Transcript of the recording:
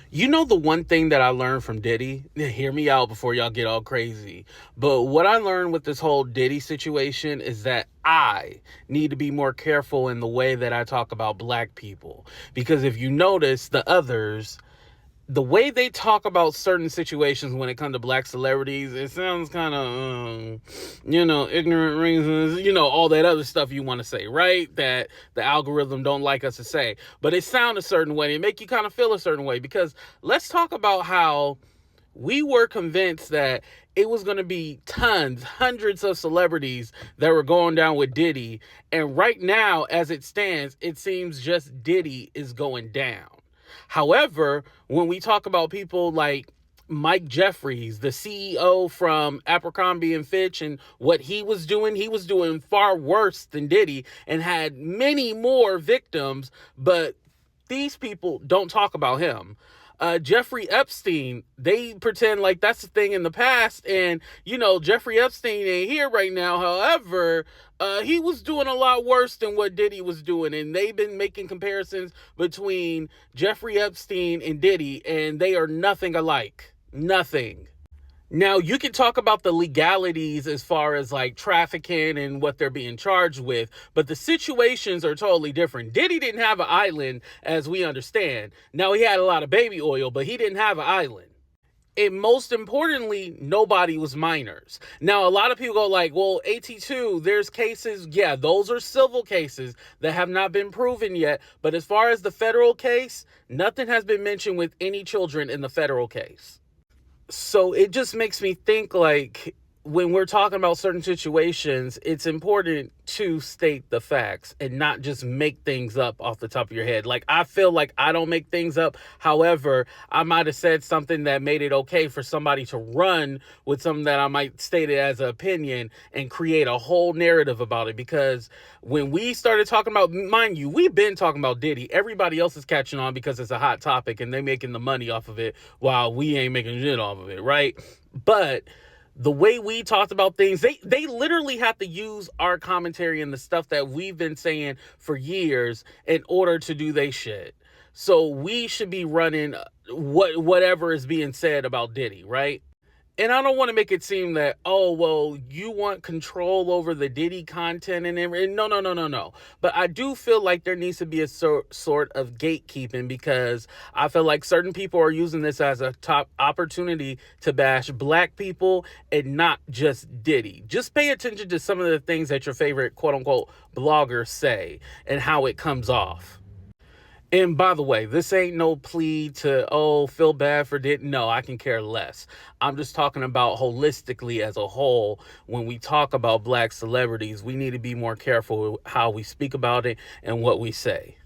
You know, the one thing that I learned from Diddy, hear me out before y'all get all crazy, but what I learned with this whole Diddy situation is that I need to be more careful in the way that I talk about black people. Because if you notice, the others, the way they talk about certain situations when it comes to black celebrities, it sounds kind of, ignorant reasons, all that other stuff you want to say, right? That the algorithm don't like us to say. But it sounds a certain way. It make you kind of feel a certain way. Because let's talk about how we were convinced that it was going to be tons, hundreds of celebrities that were going down with Diddy. And right now, as it stands, it seems just Diddy is going down. However, when we talk about people like Mike Jeffries, the CEO from Abercrombie and Fitch, and what he was doing far worse than Diddy and had many more victims, but these people don't talk about him. Jeffrey Epstein, they pretend like that's the thing in the past. And, Jeffrey Epstein ain't here right now. However, he was doing a lot worse than what Diddy was doing. And they've been making comparisons between Jeffrey Epstein and Diddy, and they are nothing alike. Nothing. Now, you can talk about the legalities as far as like trafficking and what they're being charged with, but the situations are totally different. Diddy didn't have an island, as we understand. Now, he had a lot of baby oil, but he didn't have an island. And most importantly, nobody was minors. Now, a lot of people go like, well, AT2, there's cases. Yeah, those are civil cases that have not been proven yet. But as far as the federal case, nothing has been mentioned with any children in the federal case. So it just makes me think like when we're talking about certain situations, it's important to state the facts and not just make things up off the top of your head. Like, I feel like I don't make things up. However, I might have said something that made it okay for somebody to run with something that I might state it as an opinion and create a whole narrative about it. Because when we started talking about, mind you, we've been talking about Diddy. Everybody else is catching on because it's a hot topic and they're making the money off of it while we ain't making shit off of it, right? But the way we talked about things, they literally have to use our commentary and the stuff that we've been saying for years in order to do they shit. So we should be running whatever is being said about Diddy, right? And I don't want to make it seem that, oh, well, you want control over the Diddy content and everything. No. But I do feel like there needs to be a sort of gatekeeping, because I feel like certain people are using this as a top opportunity to bash black people and not just Diddy. Just pay attention to some of the things that your favorite quote unquote bloggers say and how it comes off. And by the way, this ain't no plea to, feel bad for Diddy. No, I can care less. I'm just talking about holistically as a whole. When we talk about black celebrities, we need to be more careful with how we speak about it and what we say.